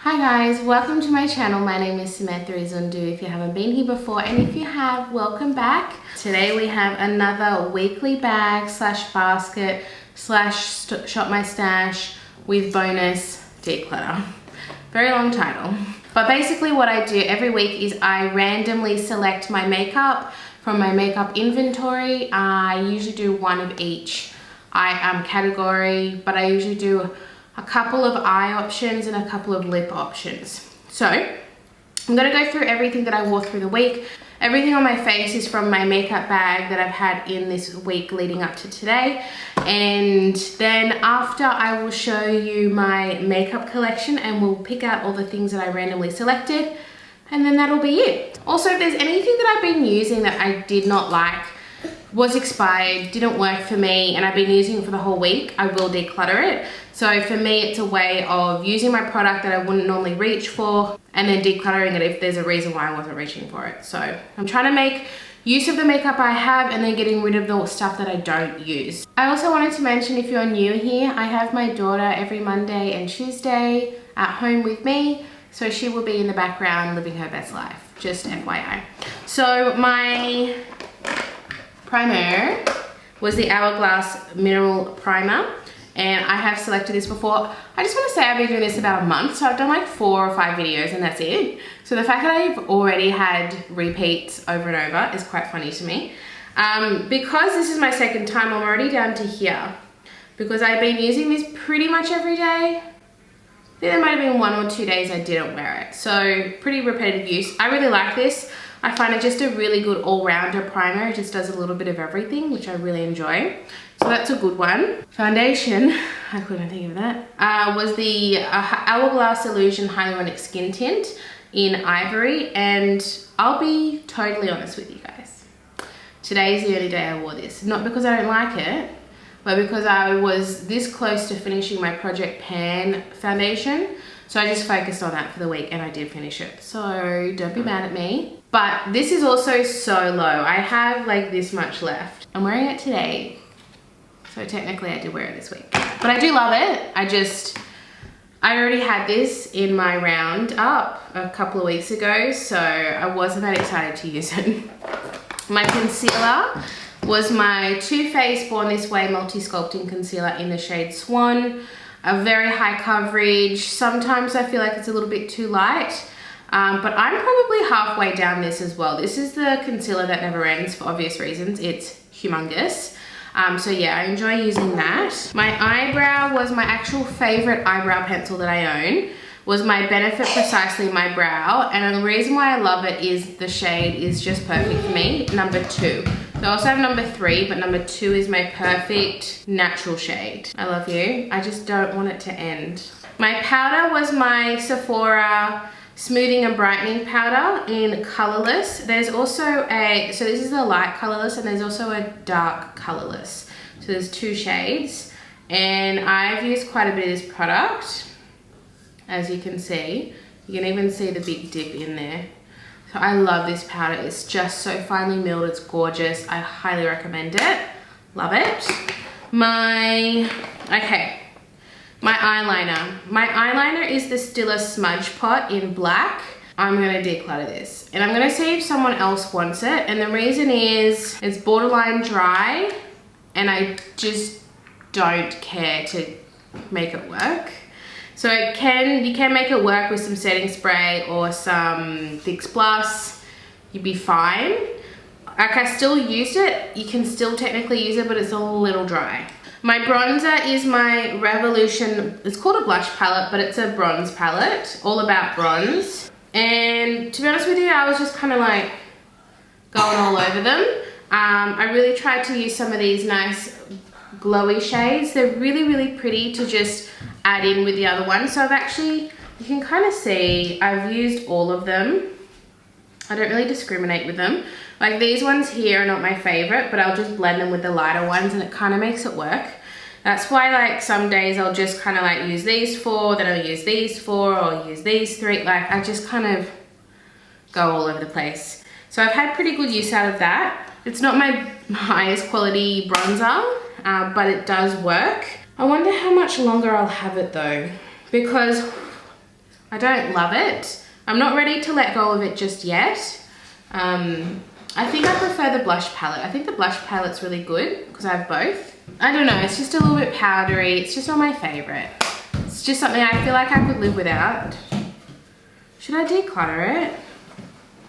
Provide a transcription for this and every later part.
Hi guys, welcome to my channel. My name is Samantha Izundu if you haven't been here before, and if you have, welcome back. Today we have another weekly bag slash basket slash shop my stash with bonus declutter. Very long title. But basically what I do every week is I randomly select my makeup from my makeup inventory. I usually do one of each category, but I usually do a couple of eye options and a couple of lip options. So I'm gonna go through everything that I wore through the week. Everything on my face is from my makeup bag that I've had in this week leading up to today. And then after, I will show you my makeup collection and we'll pick out all the things that I randomly selected, and then that'll be it. Also, if there's anything that I've been using that I did not like, was expired, didn't work for me, and I've been using it for the whole week, I will declutter it. So for me, it's a way of using my product that I wouldn't normally reach for and then decluttering it if there's a reason why I wasn't reaching for it. So I'm trying to make use of the makeup I have and then getting rid of the stuff that I don't use. I also wanted to mention, if you're new here, I have my daughter every Monday and Tuesday at home with me. So she will be in the background living her best life, just FYI. So my primer was the Hourglass Mineral Primer, and I have selected this before. I just want to say I've been doing this about a month, so I've done like 4 or 5 videos and that's it. So the fact that I've already had repeats over and over is quite funny to me. Because this is my second time, I'm already down to here, because I've been using this pretty much every day. I think there might have been 1 or 2 days I didn't wear it, so pretty repetitive use. I really like this. I find it just a really good all-rounder primer. It just does a little bit of everything, which I really enjoy. So that's a good one. Foundation, I couldn't think of that, was the Hourglass Illusion Hyaluronic Skin Tint in Ivory. And I'll be totally honest with you guys. Today's the only day I wore this. Not because I don't like it, but because I was this close to finishing my Project Pan foundation. So I just focused on that for the week and I did finish it. So don't be mad at me. But this is also so low. I have like this much left. I'm wearing it today. So technically I did wear it this week. But I do love it. I already had this in my roundup a couple of weeks ago, so I wasn't that excited to use it. My concealer was my Too Faced Born This Way Multi-Sculpting Concealer in the shade Swan. A very high coverage. Sometimes I feel like it's a little bit too light, but I'm probably halfway down this as well. This is the concealer that never ends for obvious reasons. It's humongous. So yeah, I enjoy using that. My eyebrow was my actual favorite eyebrow pencil that I own. Was my Benefit Precisely My Brow, and the reason why I love it is the shade is just perfect for me, number 2. So I also have number 3, but number 2 is my perfect natural shade. I love you. I just don't want it to end. My powder was my Sephora Smoothing and Brightening Powder in Colorless. There's also so this is the light colorless and there's also a dark colorless. So there's 2 shades, and I've used quite a bit of this product. As you can see, you can even see the big dip in there. So I love this powder. It's just so finely milled. It's gorgeous. I highly recommend it. Love it. My eyeliner. My eyeliner is the Stila Smudge Pot in black. I'm gonna declutter this. And I'm gonna see if someone else wants it. And the reason is it's borderline dry and I just don't care to make it work. So you can make it work with some setting spray or some Fix Plus. You'd be fine. Like, I still used it. You can still technically use it, but it's a little dry. My bronzer is my Revolution, it's called a blush palette, but it's a bronze palette, all about bronze. And to be honest with you, I was just kind of like going all over them. I really tried to use some of these nice glowy shades. They're really, really pretty to just add in with the other one. So you can kind of see I've used all of them. I don't really discriminate with them. Like, these ones here are not my favorite, but I'll just blend them with the lighter ones and it kind of makes it work. That's why, like, some days I'll just kind of like use these 4, then I'll use these 4, or I'll use these 3. Like, I just kind of go all over the place. So I've had pretty good use out of that. It's not my highest quality bronzer, but it does work. I wonder how much longer I'll have it though, because I don't love it. I'm not ready to let go of it just yet. I think I prefer the blush palette. I think the blush palette's really good because I have both. I don't know, it's just a little bit powdery. It's just not my favorite. It's just something I feel like I could live without. Should I declutter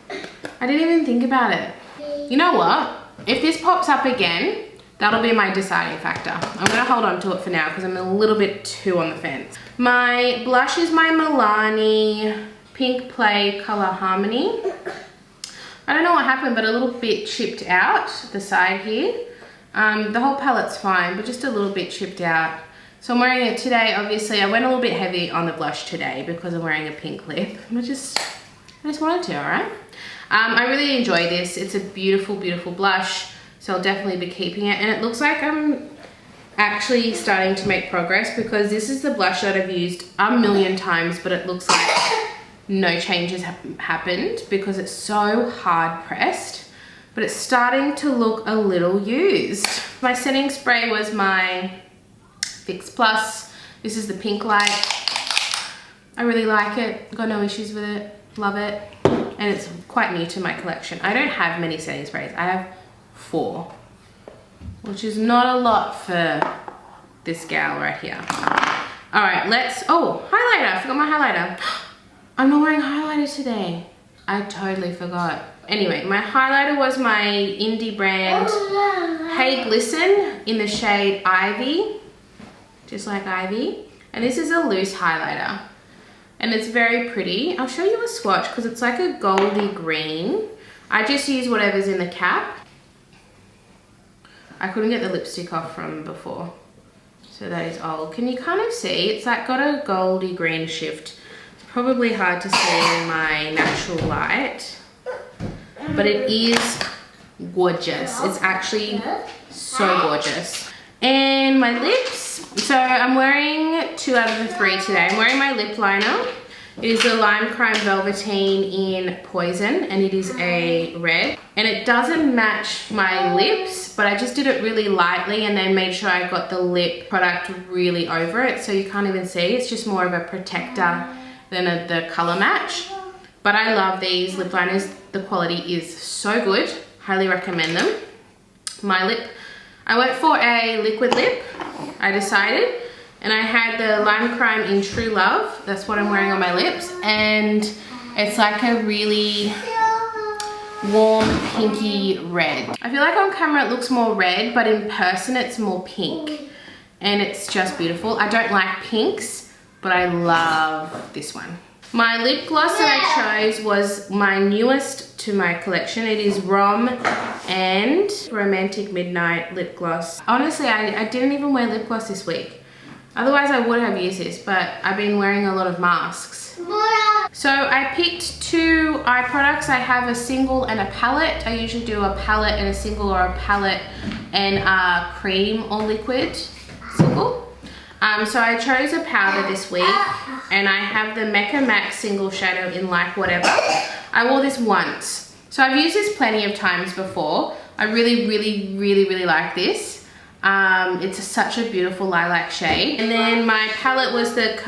it? I didn't even think about it. You know what? If this pops up again, that'll be my deciding factor. I'm gonna hold on to it for now because I'm a little bit too on the fence. My blush is my Milani Pink Play Color Harmony. I don't know what happened, but a little bit chipped out the side here. The whole palette's fine, but just a little bit chipped out. So I'm wearing it today. Obviously, I went a little bit heavy on the blush today because I'm wearing a pink lip. I just wanted to, all right? I really enjoy this. It's a beautiful, beautiful blush. So I'll definitely be keeping it. And it looks like I'm actually starting to make progress because this is the blush that I've used a million times, but it looks like no changes have happened because it's so hard pressed, but it's starting to look a little used. My setting spray was my Fix Plus. This is the Pink Light. I really like it. Got no issues with it. Love it. And it's quite new to my collection. I don't have many setting sprays. I have 4, which is not a lot for this gal right here. All right, oh, highlighter. I forgot my highlighter. I'm not wearing highlighter today. I totally forgot. Anyway, my highlighter was my indie brand Hey Glisten in the shade Ivy, just like Ivy. And this is a loose highlighter and it's very pretty. I'll show you a swatch because it's like a goldy green. I just use whatever's in the cap. I couldn't get the lipstick off from before, so that is old. Can you kind of see? It's like got a goldy green shift. Probably hard to see in my natural light, but it is gorgeous. It's actually so gorgeous. And my lips, so I'm wearing 2 out of the 3 today. I'm wearing my lip liner. It is the Lime Crime Velveteen in Poison, and it is a red. And it doesn't match my lips, but I just did it really lightly and then made sure I got the lip product really over it, so you can't even see. It's just more of a protector than the color match. But I love these lip liners. The quality is so good. Highly recommend them. My lip, I went for a liquid lip, I decided. And I had the Lime Crime in True Love. That's what I'm wearing on my lips. And it's like a really warm pinky red. I feel like on camera it looks more red, but in person it's more pink. And it's just beautiful. I don't like pinks, but I love this one. My lip gloss that I chose was my newest to my collection. It is Rom and Romantic Midnight Lip Gloss. Honestly, I didn't even wear lip gloss this week. Otherwise I would have used this, but I've been wearing a lot of masks. So I picked 2 eye products. I have a single and a palette. I usually do a palette and a single, or a palette and a cream or liquid single. So I chose a powder this week, and I have the Mecca Max single shadow in Like Whatever. I wore this once. So I've used this plenty of times before. I really, really, really, really like this. It's such a beautiful lilac shade. And then my palette was the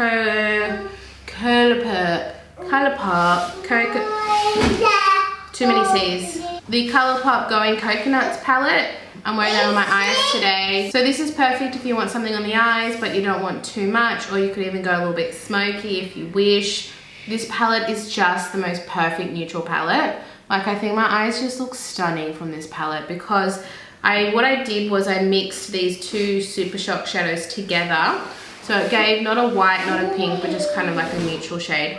too many C's. The Colourpop Going Coconuts palette. I'm wearing that on my eyes today. So this is perfect if you want something on the eyes, but you don't want too much, or you could even go a little bit smoky if you wish. This palette is just the most perfect neutral palette. Like, I think my eyes just look stunning from this palette because what I did was I mixed these 2 Super Shock shadows together. So it gave not a white, not a pink, but just kind of like a neutral shade.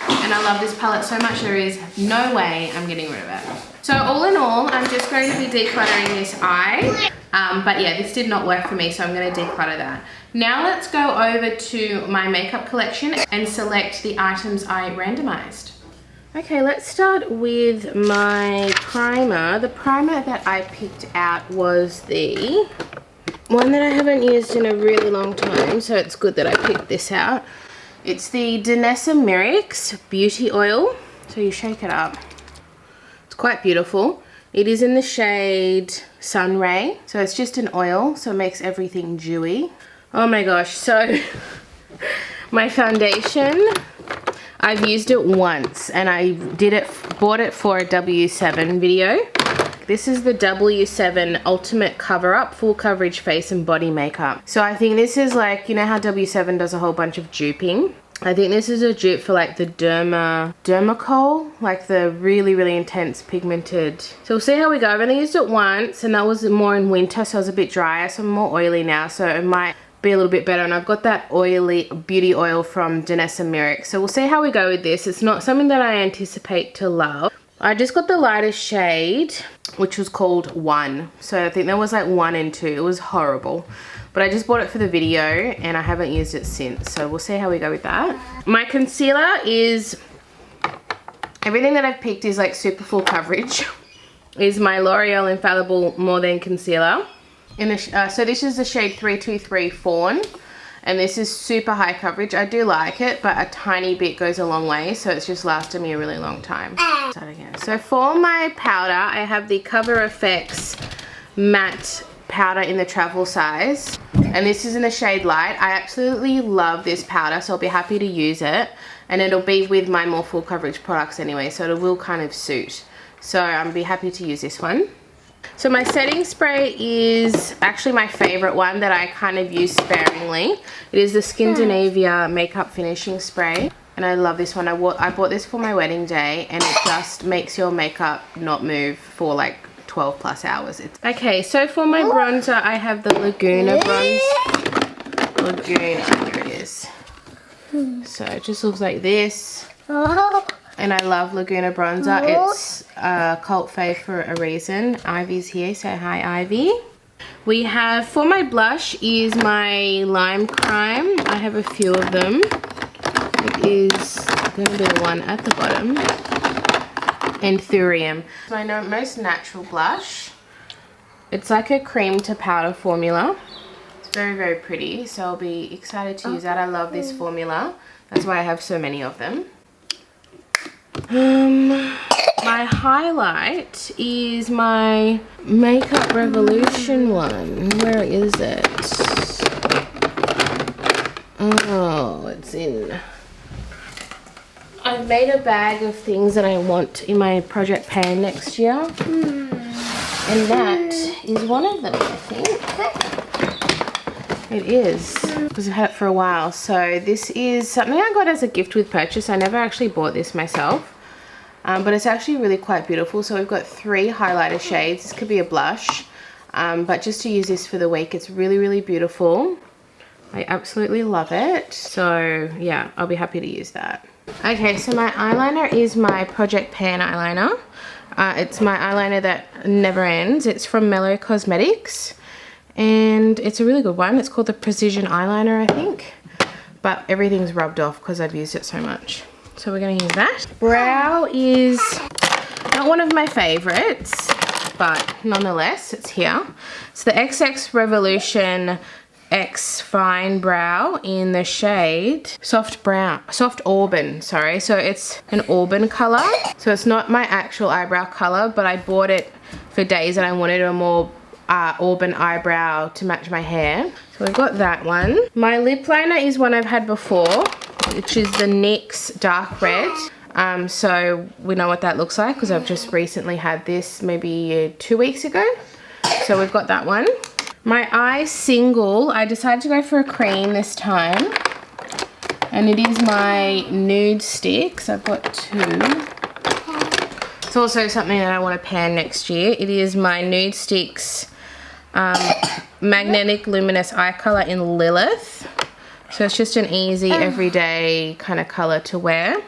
And I love this palette so much, there is no way I'm getting rid of it. So all in all, I'm just going to be decluttering this eye. But yeah, this did not work for me, so I'm going to declutter that. Now let's go over to my makeup collection and select the items I randomized. Okay, let's start with my primer. The primer that I picked out was the one that I haven't used in a really long time, so it's good that I picked this out. It's the Danessa Myricks Beauty Oil. So you shake it up. It's quite beautiful. It is in the shade Sun Ray. So it's just an oil, so it makes everything dewy. Oh my gosh, so my foundation, I've used it once and I bought it for a W7 video. This is the W7 Ultimate Cover Up Full Coverage Face and Body Makeup. So I think this is like, you know how W7 does a whole bunch of duping? I think this is a dupe for like the Dermacol, like the really, really intense pigmented. So we'll see how we go. I've only used it once and that was more in winter, so I was a bit drier, so I'm more oily now, so it might be a little bit better. And I've got that oily beauty oil from Danessa Myricks. So we'll see how we go with this. It's not something that I anticipate to love. I just got the lightest shade, which was called 1. So I think there was like 1 and 2. It was horrible. But I just bought it for the video and I haven't used it since. So we'll see how we go with that. My concealer is, everything that I've picked is like super full coverage. Is my L'Oreal Infallible More Than Concealer. So this is the shade 323 Fawn. And this is super high coverage. I do like it, but a tiny bit goes a long way. So it's just lasted me a really long time. Start again. So for my powder, I have the Cover FX Matte Powder in the travel size. And this is in the shade Light. I absolutely love this powder, so I'll be happy to use it. And it'll be with my more full coverage products anyway, so it will kind of suit. So I'll be happy to use this one. So my setting spray is actually my favorite one that I kind of use sparingly. It is the Scandinavia Makeup Finishing Spray. And I love this one. I bought this for my wedding day and it just makes your makeup not move for like 12 plus hours. Okay, so for my bronzer, I have the Laguna bronze. Laguna, here it is. So it just looks like this. And I love Laguna bronzer. It's a cult fave for a reason. Ivy's here, say hi Ivy. We have, for my blush, is my Lime Crime. I have a few of them. It is going to be the one at the bottom. And Thurium. My most natural blush. It's like a cream to powder formula. It's very, very pretty. So I'll be excited to use that. I love this formula. That's why I have so many of them. My highlight is my Makeup Revolution one. Where is it? Oh, it's in... I've made a bag of things that I want in my project pan next year. And that is one of them, I think. It is, because I've had it for a while. So this is something I got as a gift with purchase. I never actually bought this myself. But it's actually really quite beautiful. So we've got 3 highlighter shades. This could be a blush. But just to use this for the week, it's really, really beautiful. I absolutely love it. So yeah, I'll be happy to use that. Okay, so my eyeliner is my Project Pan eyeliner. It's my eyeliner that never ends. It's from Mellow Cosmetics. And it's a really good one. It's called the Precision Eyeliner, I think. But everything's rubbed off because I've used it so much. So we're going to use that. Brow is not one of my favorites, but nonetheless, it's here. It's the XX Revolution X Fine Brow in the shade Soft Auburn, sorry. So it's an auburn color. So it's not my actual eyebrow color, but I bought it for days and I wanted a more auburn eyebrow to match my hair. So we've got that one. My lip liner is one I've had before, which is the NYX Dark Red. So we know what that looks like because I've just recently had this maybe 2 weeks ago. So we've got that one. My eye single, I decided to go for a cream this time. And it is my Nude Sticks. I've got 2. It's also something that I want to pan next year. It is my Nude Sticks Magnetic Luminous Eye Color in Lilith. So it's just an easy, everyday kind of color to wear.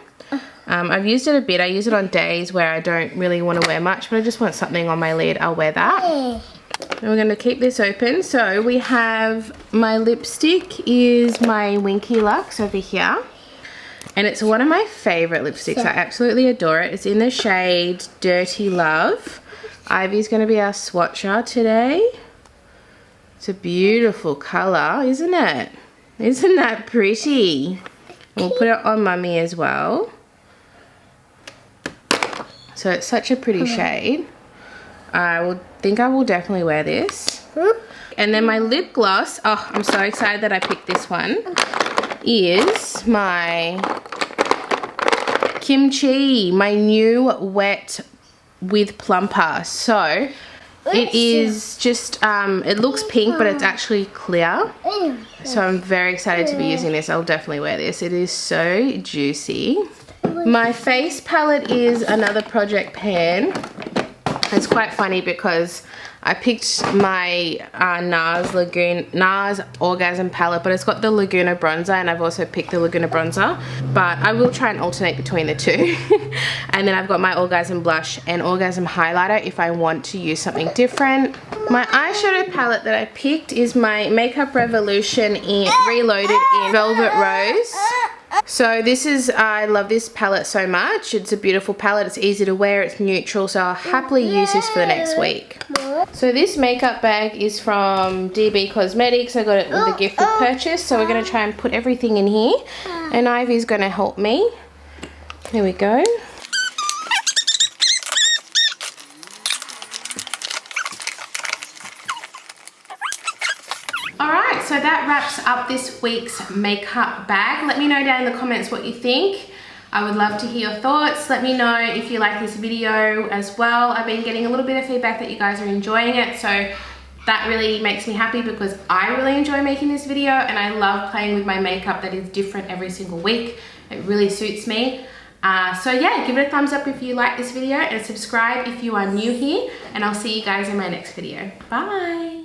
I've used it a bit. I use it on days where I don't really want to wear much, but I just want something on my lid. I'll wear that. And we're going to keep this open. So we have my lipstick is my Winky Lux over here. And it's one of my favorite lipsticks. I absolutely adore it. It's in the shade Dirty Love. Ivy's going to be our swatcher today. It's a beautiful color, isn't it? Isn't that pretty? We'll put it on Mummy as well. So it's such a pretty shade. I think I will definitely wear this. And then my lip gloss, oh, I'm so excited that I picked this one, is my Kimchi, my new wet with plumper. So it is just, it looks pink, but it's actually clear. So I'm very excited to be using this. I'll definitely wear this. It is so juicy. My face palette is another Project Pan. It's quite funny because I picked my NARS Orgasm palette, but it's got the Laguna bronzer, and I've also picked the Laguna bronzer, but I will try and alternate between the two. And then I've got my Orgasm blush and Orgasm highlighter if I want to use something different. My eyeshadow palette that I picked is my Makeup Revolution Reloaded in Velvet Rose. So this is, I love this palette so much. It's a beautiful palette. It's easy to wear. It's neutral. So I'll happily use this for the next week. So this makeup bag is from DB Cosmetics. I got it with a gift with purchase. So we're going to try and put everything in here. And Ivy's going to help me. There we go. Alright, so that wraps up this week's makeup bag. Let me know down in the comments what you think. I would love to hear your thoughts. Let me know if you like this video as well. I've been getting a little bit of feedback that you guys are enjoying it, so that really makes me happy because I really enjoy making this video and I love playing with my makeup that is different every single week. It really suits me. So yeah, give it a thumbs up if you like this video and subscribe if you are new here, and I'll see you guys in my next video. Bye!